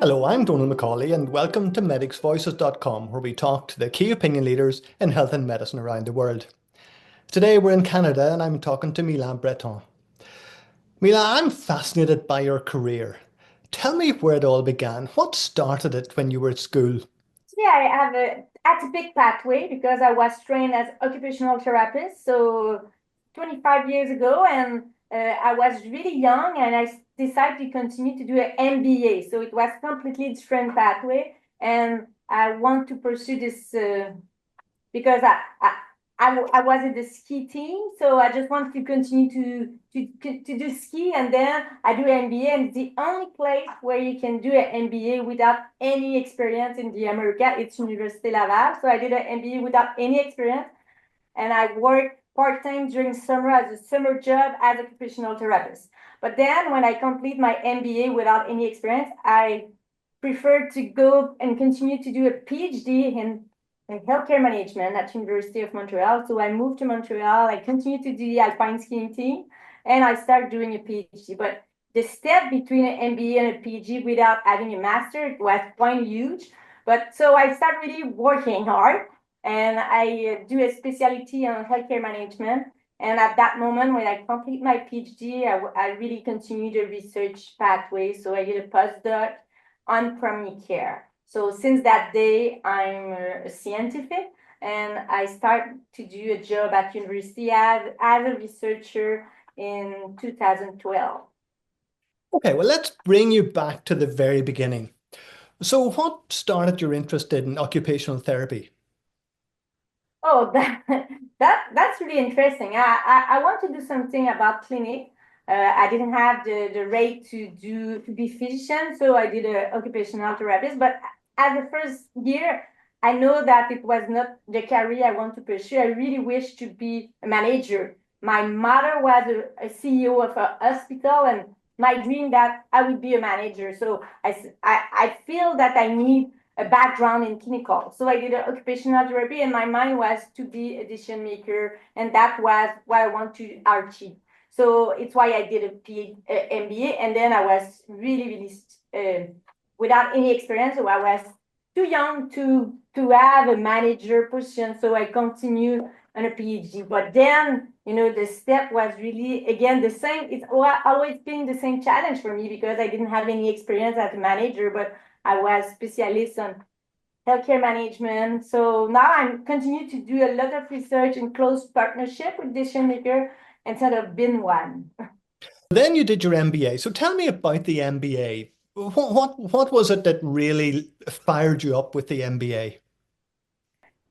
Hello, I'm Donald McCauley, and welcome to medicsvoices.com, where we talk to the key opinion leaders in health and medicine around the world. Today we're in Canada, and I'm talking to Mylaine Breton. Mylaine, I'm fascinated by your career. Tell me where it all began. What started it when you were at school? Yeah, I have a atypical pathway because I was trained as occupational therapist. So 25 years ago, and I was really young, and I decided to continue to do an MBA. So it was completely different pathway, and I want to pursue this because I was in the ski team, so I just want to continue to do ski, and then I do MBA, and it's the only place where you can do an MBA without any experience in the America. It's Université Laval, so I did an MBA without any experience, and I worked part-time during summer as a summer job as a occupational therapist. But then when I complete my MBA without any experience, I prefer to go and continue to do a PhD in healthcare management at University of Montréal. So I moved to Montreal. I continued to do the alpine skiing team, and I started doing a PhD. But the step between an MBA and a PhD without having a master was quite huge. But so I started really working hard, and I do a specialty on healthcare management. And at that moment, when I complete my PhD, I really continued the research pathway. So I did a postdoc on première. So since that day, I'm a scientific, and I start to do a job at university as a researcher in 2012. Okay, well, let's bring you back to the very beginning. So, what started your interest in occupational therapy? Oh, that's really interesting. I want to do something about clinic. I didn't have the rate to be physician, so I did a occupational therapist. But as the first year, I know that it was not the career I want to pursue. I really wish to be a manager. My mother was a CEO of a hospital, and my dream that I would be a manager. So I feel that I need a background in clinical. So I did occupational therapy, and my mind was to be a decision maker, and that was what I want to achieve. So it's why I did a MBA, and then I was really without any experience. So I was too young to have a manager position. So I continued on a PhD. But then, the step was really, again, the same. It's always been the same challenge for me because I didn't have any experience as a manager, but I was specialist on healthcare management. So now I'm continue to do a lot of research in close partnership with decision maker instead of being one. Then you did your MBA. So, tell me about the MBA. What was it that really fired you up with the MBA?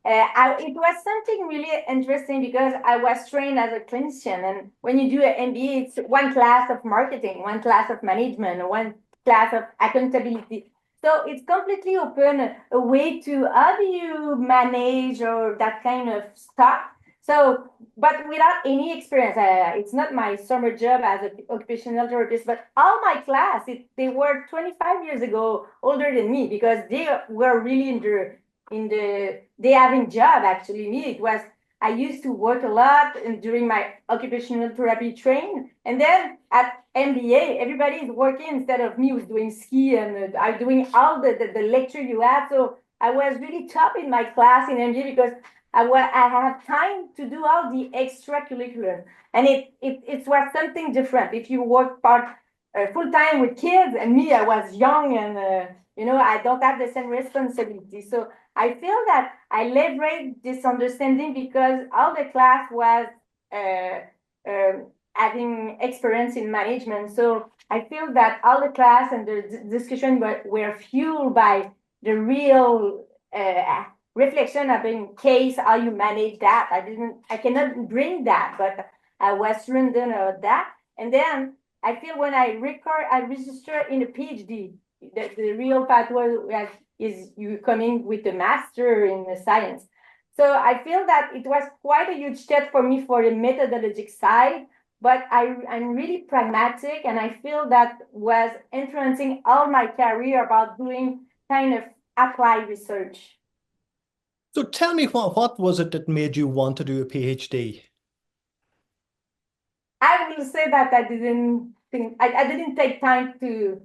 It was something really interesting because I was trained as a clinician, and when you do an MBA, it's one class of marketing, one class of management, one class of accountability. So it's completely open a way to how do you manage or that kind of stuff. So, but without any experience, it's not my summer job as an occupational therapist, but all my class, they were 25 years ago older than me because they were really in the day having job. Actually, me, it was I used to work a lot and during my occupational therapy train, and then at MBA everybody is working instead of me who's doing ski, and I'm doing all the lecture you had. So I was really top in my class in MBA because I have time to do all the extracurricular, and it was something different if you work part full time with kids, and me, I was young, and I don't have the same responsibility. So I feel that I leverage this understanding because all the class was having experience in management. So I feel that all the class and the discussion were fueled by the real reflection of in case how you manage that. I cannot bring that, but I was surrendered of that. And then I feel when I register in a PhD, the real pathway is you coming with a master in the science. So I feel that it was quite a huge step for me for the methodologic side, but I'm really pragmatic, and I feel that was influencing all my career about doing kind of applied research. So, tell me what was it that made you want to do a PhD? I will say that I didn't take time to.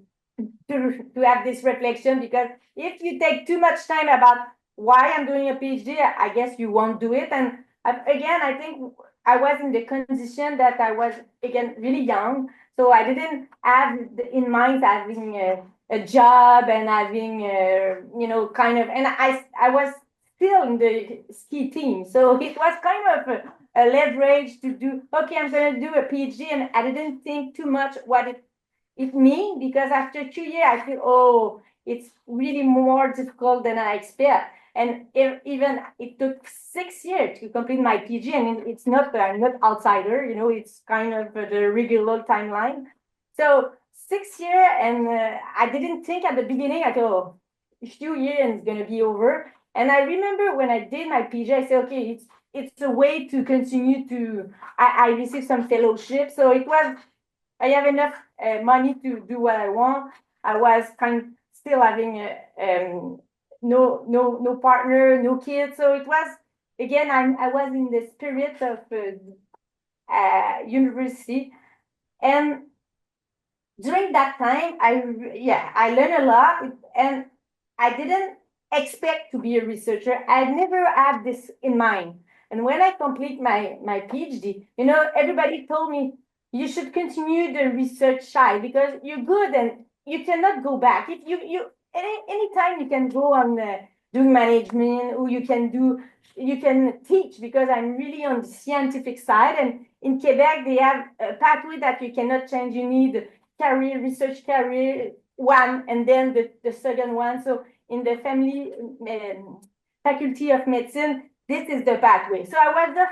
to have this reflection, because if you take too much time about why I'm doing a PhD, I guess you won't do it. And again, I think I was in the condition that I was, again, really young. So I didn't have in mind having a job and having, kind of, and I was still in the ski team. So it was kind of a leverage to do, okay, I'm going to do a PhD. And I didn't think too much what it means, because after 2 years, I feel, oh, it's really more difficult than I expect. And even it took 6 years to complete my PG, and it's not, I'm not outsider, it's kind of the regular timeline. So 6 years, and I didn't think at the beginning, I thought, a few years and it's going to be over. And I remember when I did my PG, I said, okay, it's a way to continue to, I received some fellowship. So it was, I have enough money to do what I want. I was kind of still having no partner, no kids. So it was, again, I was in the spirit of university. And during that time, I learned a lot, and I didn't expect to be a researcher. I never had this in mind. And when I complete my PhD, everybody told me, you should continue the research side because you're good and you cannot go back. If you anytime you can go on doing management, or you can teach, because I'm really on the scientific side. And in Quebec, they have a pathway that you cannot change. You need research career one, and then the second one. So in the family faculty of medicine, this is the pathway. So I was just,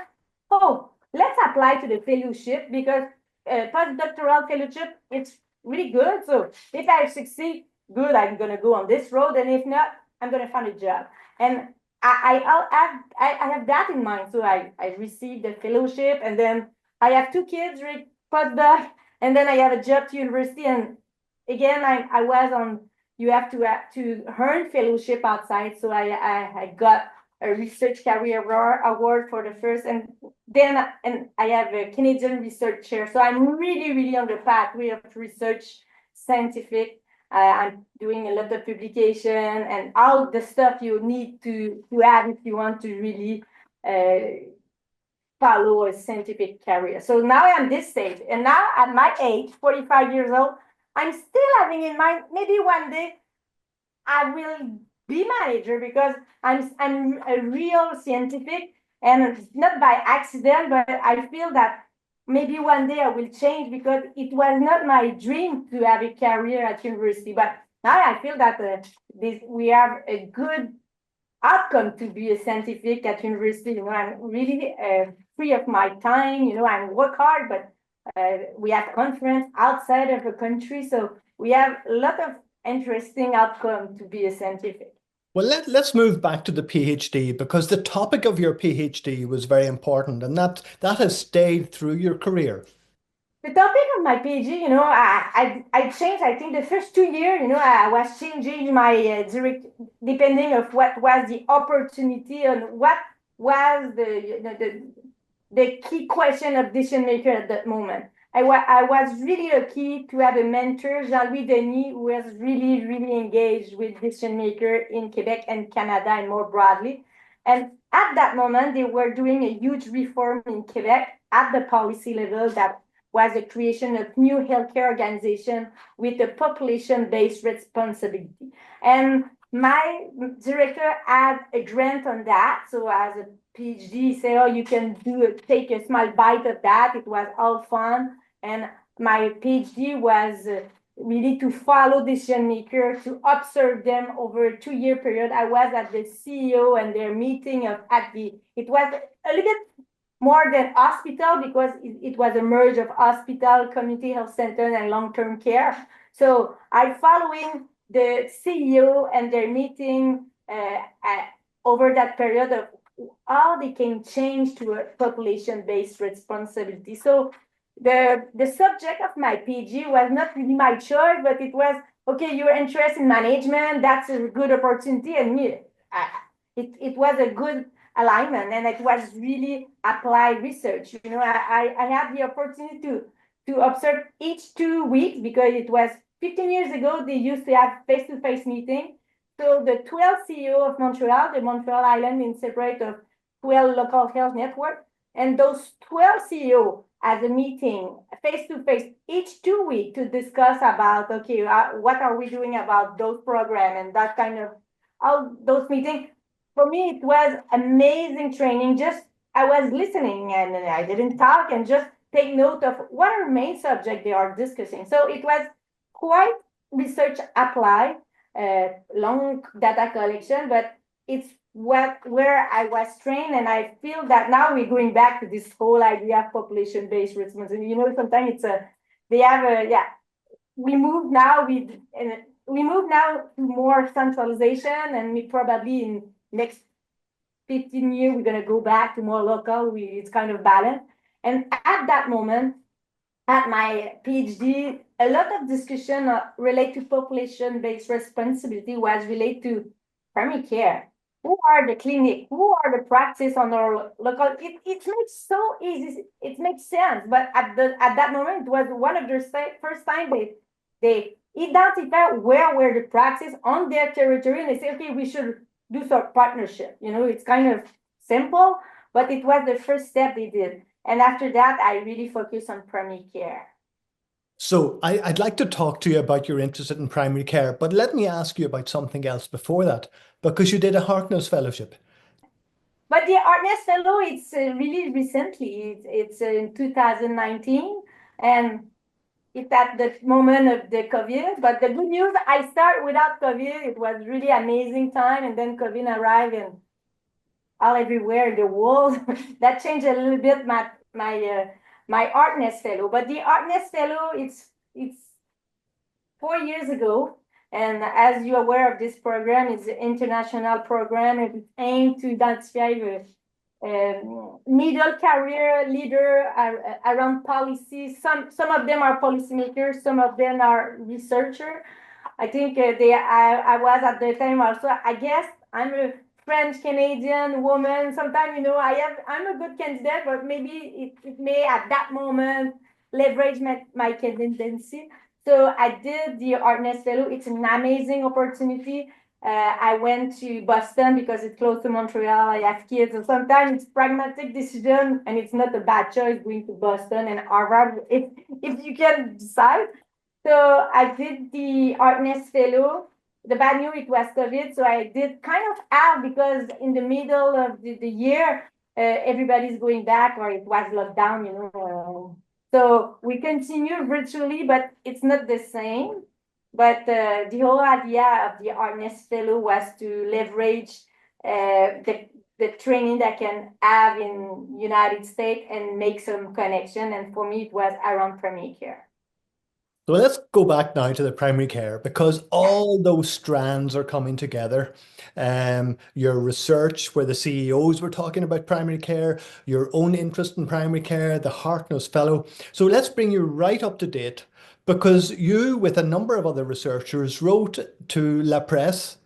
oh, let's apply to the fellowship, because postdoctoral fellowship, it's really good. So if I succeed, good, I'm going to go on this road. And if not, I'm going to find a job. And I have that in mind. So I received the fellowship, and then I have 2 kids with postdoc, and then I have a job to university. And again, I was on, you have to earn fellowship outside. So I got a research career award for the first, and then I have a Canadian research chair. So I'm really, really on the pathway of research, scientific. I'm doing a lot of publication and all the stuff you need to have if you want to really follow a scientific career. So now I'm this stage, and now at my age, 45 years old, I'm still having in mind, maybe one day I will be manager, because I'm a real scientific, and not by accident, but I feel that maybe one day I will change, because it was not my dream to have a career at university. But now I feel that we have a good outcome to be a scientific at university. I'm really free of my time. I work hard, but we have conference outside of the country, so we have a lot of interesting outcome to be a scientific. Well, let's move back to the PhD, because the topic of your PhD was very important, and that has stayed through your career. The topic of my PhD, I changed. I think the first 2 years, I was changing my direct, depending of what was the opportunity and what was the key question of decision maker at that moment. I was really lucky to have a mentor, Jean-Louis Denis, who was really, really engaged with decision maker in Quebec and Canada and more broadly. And at that moment, they were doing a huge reform in Quebec at the policy level, that was the creation of new healthcare organization with a population-based responsibility. And my director had a grant on that. So as a PhD, say, oh, you can take a small bite of that. It was all fun. And my PhD was really to follow decision makers, to observe them over a 2-year period. I was at the CEO and their meeting it was a little bit more than hospital, because it was a merge of hospital, community health center, and long-term care. So I following the CEO and their meeting over that period of how they can change to a population-based responsibility. So the subject of my PG was not really my choice, but it was, okay, you're interested in management, that's a good opportunity. And it was a good alignment, and it was really applied research. I had the opportunity to observe each 2 weeks, because it was 15 years ago, they used to have face-to-face meeting. So the 12 CEO of Montreal, the Montreal Island is separate of 12 local health network, and those 12 CEO as a meeting face-to-face each 2 weeks to discuss about, okay, what are we doing about those programs and that kind of, all those meetings. For me, it was amazing training. Just I was listening and I didn't talk and just take note of what are main subject they are discussing. So it was quite research applied, long data collection, but it's where I was trained, and I feel that now we're going back to this whole idea of population-based responsibility. You know, sometimes it's they have a, yeah, we move now to more centralization, and we probably in next 15 years we're going to go back to more local. It's kind of balanced. And at that moment, at my PhD, a lot of discussion related to population-based responsibility was related to primary care. Who are the clinic? Who are the practice on our local? It makes so easy. It makes sense. But at that moment, it was one of the first time they identify where were the practice on their territory, and they say, okay, we should do some partnership. You know, it's kind of simple, but it was the first step they did. And after that, I really focused on primary care. So I'd like to talk to you about your interest in primary care, but let me ask you about something else before that, because you did a Harkness Fellowship. But the Harkness Fellow, it's really recently. It's in 2019, and it's at the moment of the COVID. But the good news, I started without COVID. It was really amazing time, and then COVID arrived and all everywhere in the world. That changed a little bit my Harkness Fellow. But the Harkness Fellow, it's 4 years ago. And as you're aware of this program, it's an international program. It aims to identify middle career leader around policy. Some of them are policymakers, some of them are researchers. I think I was at the time also, I guess I'm a French Canadian woman. Sometimes, you know, I'm a good candidate, but maybe it may at that moment leverage my candidacy. So I did the Harkness Fellow. It's an amazing opportunity. I went to Boston because it's close to Montreal. I have kids, and sometimes it's pragmatic decision, and it's not a bad choice going to Boston and Harvard if you can decide. So I did the Harkness Fellow. The bad news, it was COVID, so I did kind of half because in the middle of the year, everybody's going back, or it was locked down, you know. So we continue virtually, but it's not the same. But the whole idea of the Harkness Fellow was to leverage the training that I can have in United States and make some connection. And for me, it was around primary care. So let's go back now to the primary care because all those strands are coming together. Your research, where the CEOs were talking about primary care, your own interest in primary care, the Harkness Fellow. So let's bring you right up to date because you, with a number of other researchers, wrote to La Presse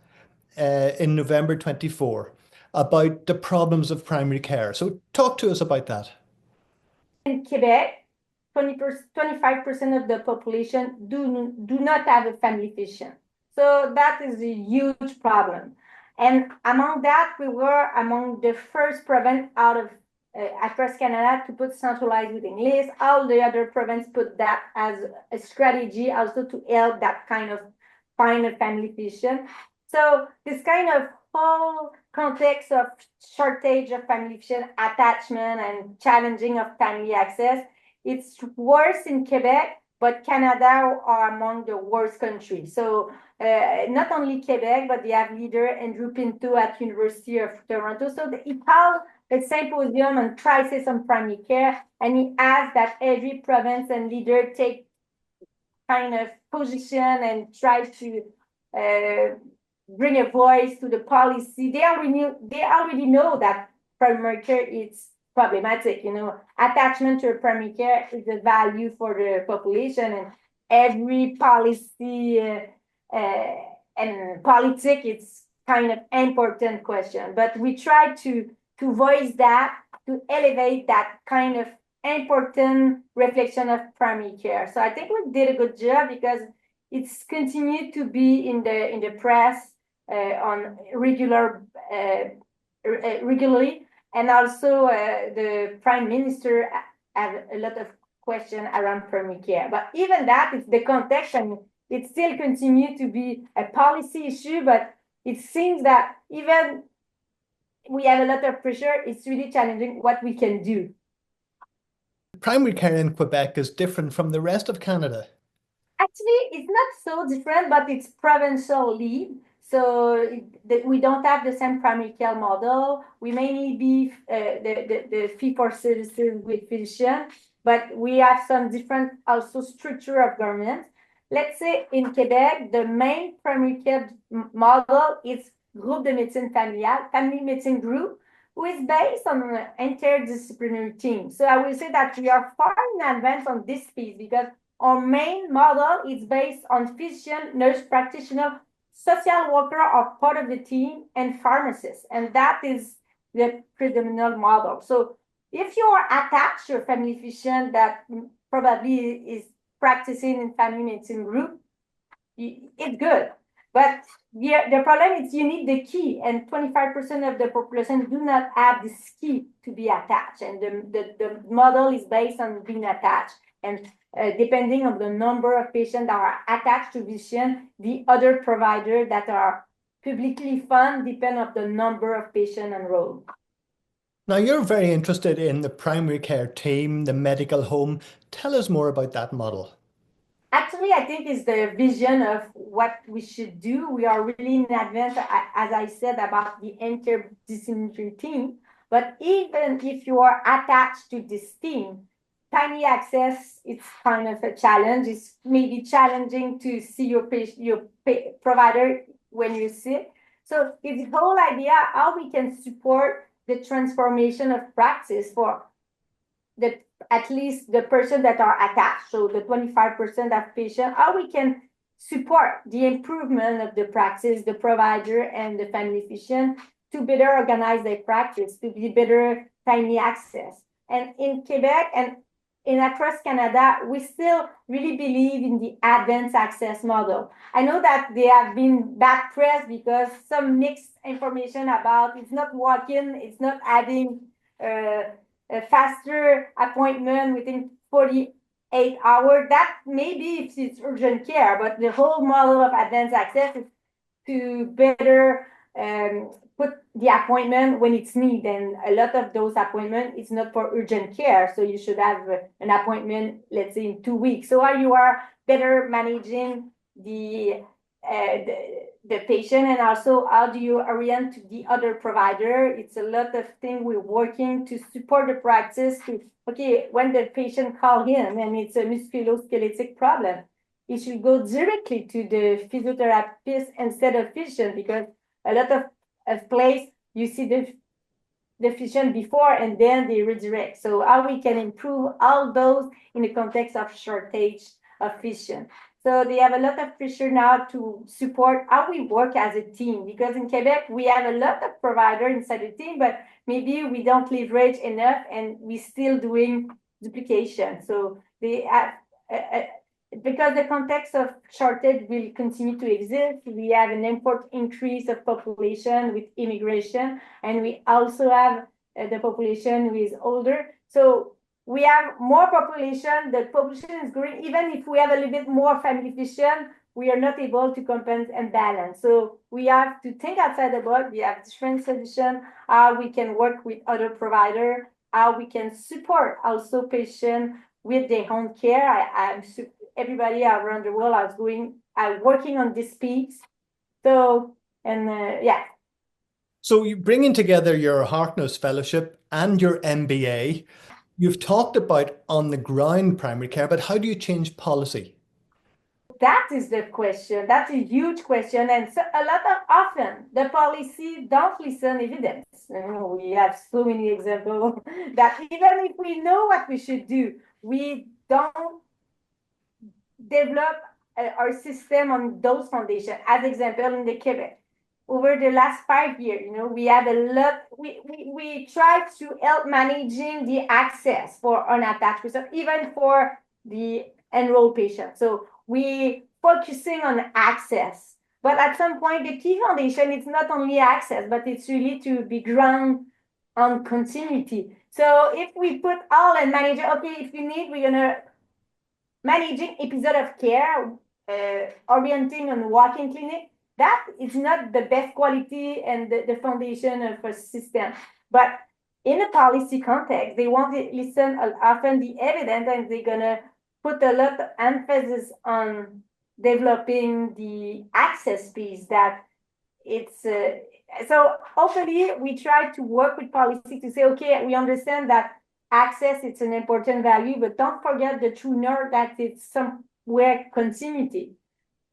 in November 24 about the problems of primary care. So talk to us about that. In Quebec, 25% of the population do not have a family physician. So that is a huge problem. And among that, we were among the first province out of across Canada to put centralized waiting list. All the other provinces put that as a strategy also to help that kind of find a family physician. So this kind of whole context of shortage of family physician, attachment, and challenging of family access, it's worse in Quebec, but Canada are among the worst countries. So not only Quebec, but they have leader Andrew Pinto at University of Toronto. So he held a symposium on crisis on primary care, and he asked that every province and leader take kind of position and try to bring a voice to the policy. They already know that primary care is problematic. You know, attachment to primary care is a value for the population, and every policy and politics, it's kind of important question. But we try to voice that, to elevate that kind of important reflection of primary care. So I think we did a good job because it's continued to be in the press on regularly, and also the Prime Minister had a lot of questions around primary care. But even that is the context, and it still continues to be a policy issue, but it seems that even we have a lot of pressure, it's really challenging what we can do. Primary care in Quebec is different from the rest of Canada. Actually, it's not so different, but it's provincial lead. So we don't have the same primary care model. We mainly be the fee-for-service with physician, but we have some different also structure of government. Let's say in Quebec, the main primary care model is Groupe de Médecine Familiale, Family Medicine Group, who is based on an interdisciplinary team. So I will say that we are far in advance on this piece because our main model is based on physician, nurse practitioner, social worker are part of the team, and pharmacists. And that is the predominant model. So if you are attached to a family physician that probably is practicing in family medicine group, it's good. But the problem is you need the key, and 25% of the population do not have this key to be attached. And the model is based on being attached. And depending on the number of patients that are attached to physician, the other providers that are publicly funded depend on the number of patients enrolled. Now, you're very interested in the primary care team, the medical home. Tell us more about that model. Actually, I think it's the vision of what we should do. We are really in advance, as I said, about the interdisciplinary team. But even if you are attached to this team, timely access, it's kind of a challenge. It's maybe challenging to see your provider when you're sick. So it's the whole idea how we can support the transformation of practice for at least the person that are attached. So the 25% of patients, how we can support the improvement of the practice, the provider and the family physician to better organize their practice, to be better timely access. And in Quebec and across Canada, we still really believe in the advanced access model. I know that they have been bad press because some mixed information about it's not working, it's not adding a faster appointment within 48 hours. That maybe if it's urgent care, but the whole model of advanced access is to better put the appointment when it's needed. And a lot of those appointments is not for urgent care. So you should have an appointment, let's say in 2 weeks. So you are better managing the patient, and also how do you orient to the other provider. It's a lot of things we're working to support the practice to, okay, when the patient calls in and it's a musculoskeletal problem, it should go directly to the physiotherapist instead of physician, because a lot of place you see the physician before and then they redirect. So how we can improve all those in the context of shortage of physician. So they have a lot of pressure now to support how we work as a team, because in Quebec, we have a lot of providers inside the team, but maybe we don't leverage enough and we're still doing duplication. So they have, because the context of shortage will continue to exist, we have an important increase of population with immigration, and we also have the population who is older. So we have more population, the population is growing. Even if we have a little bit more family physician, we are not able to compensate and balance. So we have to think outside the box. We have different solutions, how we can work with other providers, how we can support also patients with their own care. Everybody around the world are working on this piece. So, and yeah. So you're bringing together your Harkness Fellowship and your MBA. You've talked about on-the-ground primary care, but how do you change policy? That is the question. That's a huge question. And so often the policy don't listen evidence. We have so many examples that even if we know what we should do, we don't develop our system on those foundations. As example, in the Quebec, over the last 5 years, we have a lot. We try to help managing the access for unattached patients, even for the enrolled patients. So we focusing on access. But at some point, the key foundation, it's not only access, but it's really to be ground on continuity. So if we put all and manage, okay, if we need, we're gonna managing episode of care, orienting on walk-in clinic, that is not the best quality and the foundation of a system. But in a policy context, they want to listen often the evidence, and they're gonna put a lot of emphasis on developing the access piece that it's so hopefully we try to work with policy to say, okay, we understand that access, it's an important value, but don't forget the true north that it's somewhere continuity.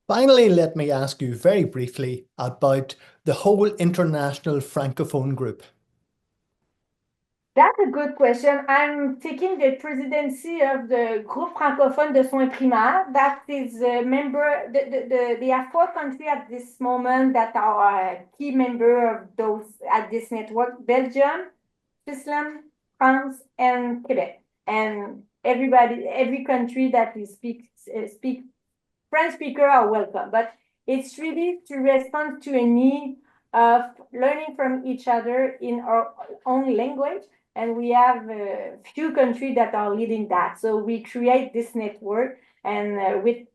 Finally, let me ask you very briefly about the whole international francophone group. That's a good question. I'm taking the presidency of the Groupe Francophone de Soins Primaires. That is a member, there are 4 countries at this moment that are a key member of those at this network: Belgium, Switzerland, France, and Quebec. And every country that we speak French speaker are welcome. But it's really to respond to a need of learning from each other in our own language. And we have a few countries that are leading that. So we create this network, and with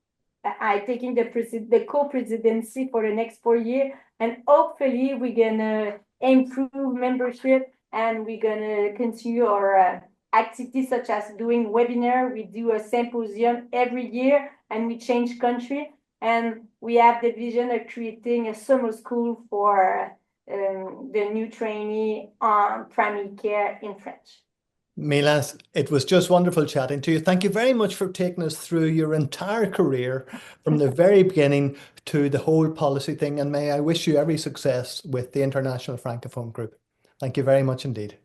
I taking the co-presidency for the next 4 years, and hopefully we're gonna improve membership, and we're gonna continue our activities such as doing webinar. We do a symposium every year, and we change country. And we have the vision of creating a summer school for the new trainee on primary care in French. Mylaine, it was just wonderful chatting to you. Thank you very much for taking us through your entire career from the very beginning to the whole policy thing. And may I wish you every success with the International Francophone Group. Thank you very much indeed.